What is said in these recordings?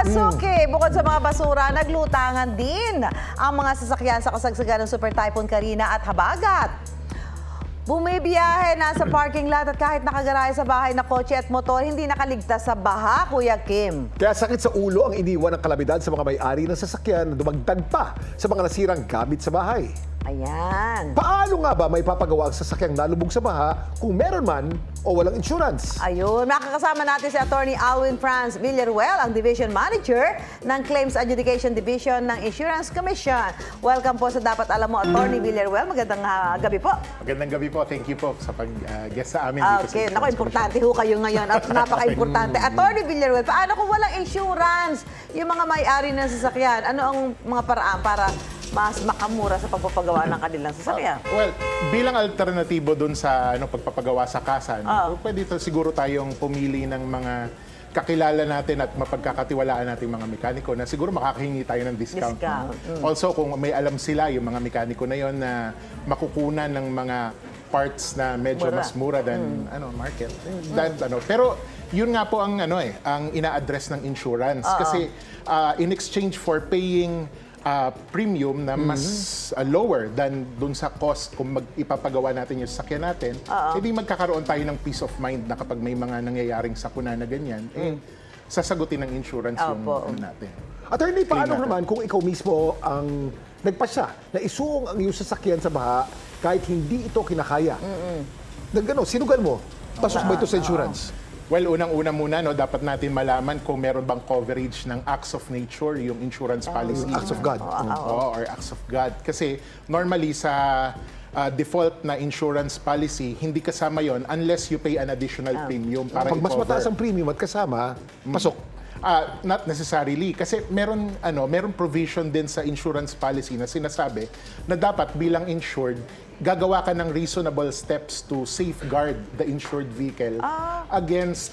Suki, bukod sa mga basura, naglutangan din ang mga sasakyan sa kasagsagan ng Super Typhoon Karina at Habagat. Bumibiyahe na sa parking lot at kahit nakagarahe sa bahay na kotse at motor, hindi nakaligtas sa baha, Kuya Kim. Kaya sakit sa ulo ang iniwan ng kalamidad sa mga may-ari ng sasakyan na dumagdag pa sa mga nasirang gamit sa bahay. Ayan. Paano nga ba may papagawa ang sasakyang nalubog sa baha kung meron man o walang insurance? Ayun, makakasama natin si Attorney Alwin Franz Villaruel, ang Division Manager ng Claims Adjudication Division ng Insurance Commission. Welcome po sa Dapat Alam Mo, Attorney Villaruel. Magandang gabi po. Magandang gabi po. Thank you po sa pag-guest sa amin dito sa Okay, Insurance naku, importante ho kayo ngayon at napaka-importante. Attorney Villaruel, paano kung walang insurance yung mga may-ari ng sasakyan? Ano ang mga paraan para mas makamura sa pagpapagawa ng kanilang sasakyan? Well, bilang alternatibo dun sa pagpapagawa sa kasa, pwede siguro tayong pumili ng mga kakilala natin at mapagkakatiwalaan nating mga mekaniko na siguro makakahingi tayo ng discount. Also, kung may alam sila, yung mga mekaniko na yon na makukunan ng mga parts na medyo mas mura than market. Pero yun nga po ang ang ina-address ng insurance kasi in exchange for paying premium na mas lower than dun sa cost kung ipapagawa natin yung sasakyan natin, hindi magkakaroon tayo ng peace of mind na kapag may mga nangyayaring sakuna na ganyan, sasagutin ng insurance yung natin. Attorney, paano naman kung ikaw mismo ang nagpasya na isuong ang iyong sasakyan sa baha kahit hindi ito kinakaya? Sinugal mo, pasok ba ito sa insurance? Well, unang-una muna, dapat natin malaman kung meron bang coverage ng acts of nature, yung insurance policy. Acts of God. Or acts of God. Kasi normally sa default na insurance policy, hindi kasama yon unless you pay an additional premium para Pag mas i-cover. mataas ang premium at kasama, pasok. Not necessarily. Kasi meron provision din sa insurance policy na sinasabi na dapat bilang insured, gagawa ka ng reasonable steps to safeguard the insured vehicle against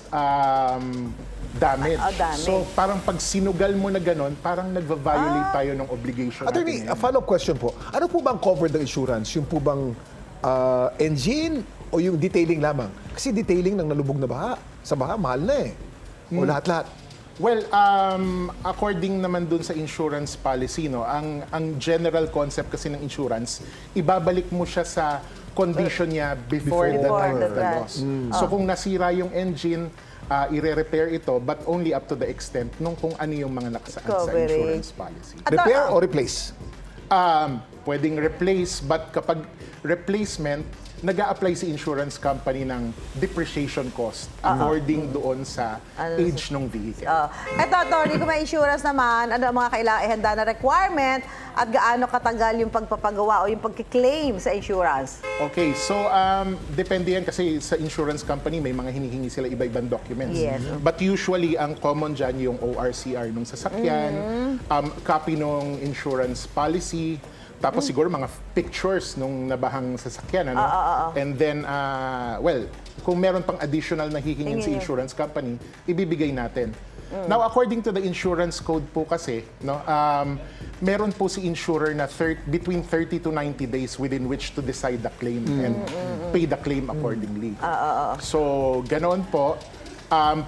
damage. Damage. So parang pag sinugal mo na ganon, parang nagva-violate tayo ng obligation Attorney, natin. a follow-up question po. Ano po bang covered ng insurance? Yung po bang engine o yung detailing lamang? Kasi detailing ng nalubog na baha, sa baha, mahal na O lahat-lahat. Well, according naman dun sa insurance policy, ang general concept kasi ng insurance, ibabalik mo siya sa condition niya before the time of the loss. So kung nasira yung engine, i-repair ito, but only up to the extent nung kung ano yung mga nakasaad sa insurance policy. Repair o replace? Pwedeng replace, but kapag replacement, nag-a-apply si insurance company ng depreciation cost according doon sa age ng vehicle. Ito, Attorney, kung may insurance naman, ano ang mga kailangan ihanda na requirement at gaano katagal yung pagpapagawa o yung pagkiklaim sa insurance? Okay, so depende yan kasi sa insurance company may mga hinihingi sila iba-ibang documents. Yes. But usually, ang common dyan yung ORCR nung sasakyan, copy nung insurance policy, tapos siguro mga pictures nung nabahang sasakyan, And then, kung meron pang additional na hihingin si insurance company, ibibigay natin. Now, according to the insurance code po kasi, meron po si insurer na between 30 to 90 days within which to decide the claim and pay the claim accordingly. So, ganoon po,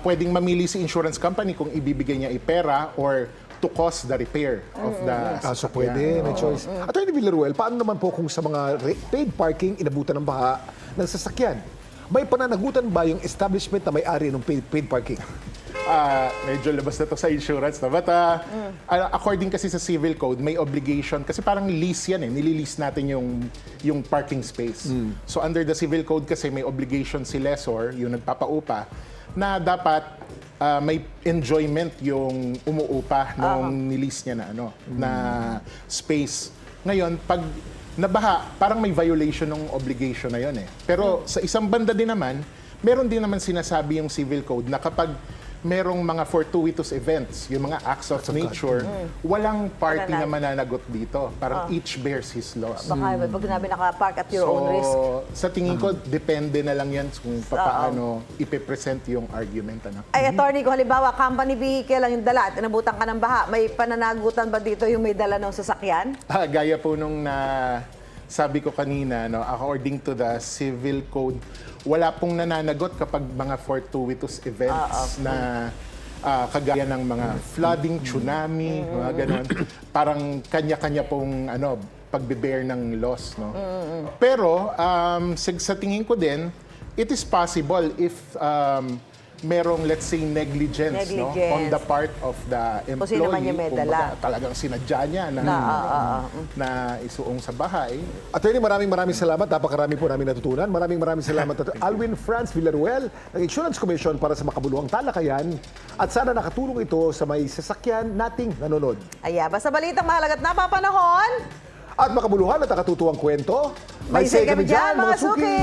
pwedeng mamili si insurance company kung ibibigay niya pera or to cost the repair of the So pwede, may choice. Attorney Villaruel, paano naman po kung sa mga paid parking inabutan ng baha ng sasakyan? May pananagutan ba yung establishment na may-ari ng paid parking? Medyo labas na to sa insurance na. But according kasi sa civil code, may obligation. Kasi parang lease yan nililease natin yung parking space. So under the civil code kasi may obligation si lessor, yung nagpapaupa, na dapat may enjoyment yung umuupa nung nilease niya na space. Ngayon, pag nabaha, parang may violation ng obligation na yun Pero sa isang banda din naman, meron din naman sinasabi yung civil code na kapag merong mga fortuitous events, yung mga acts of nature, walang party na mananagot dito. Parang each bears his loss. Baka pag nabi nakapark at your own risk. Sa tingin ko, depende na lang yan kung paano ipipresent yung argument. Ay, Attorney, kung halimbawa, company vehicle ang yung dala at inabutan ka ng baha, may pananagutan ba dito yung may dala ng sasakyan? Gaya po nung sabi ko kanina, according to the civil code, wala pong nananagot kapag mga fortuitous events na kagaya ng mga flooding, tsunami, mga ganon. Parang kanya-kanya pong pagbe-bear ng loss, no? Pero sa tingin ko din, it is possible if merong, let's say, negligence, no, on the part of the employee. Kung sino man yung may dala. Kumbaga, talagang sinadya niya na isuong sa bahay. Attorney, maraming salamat. Napakarami po namin natutunan. Maraming salamat at Alwin Franz Villaruel ng Insurance Commission para sa makabuluhang talakayan. At sana nakatulong ito sa may sasakyan nating nanonood. Basta balitang mahalaga at napapanahon. At makabuluhan at nakatutuwang kwento. May say kami dyan, mga suki!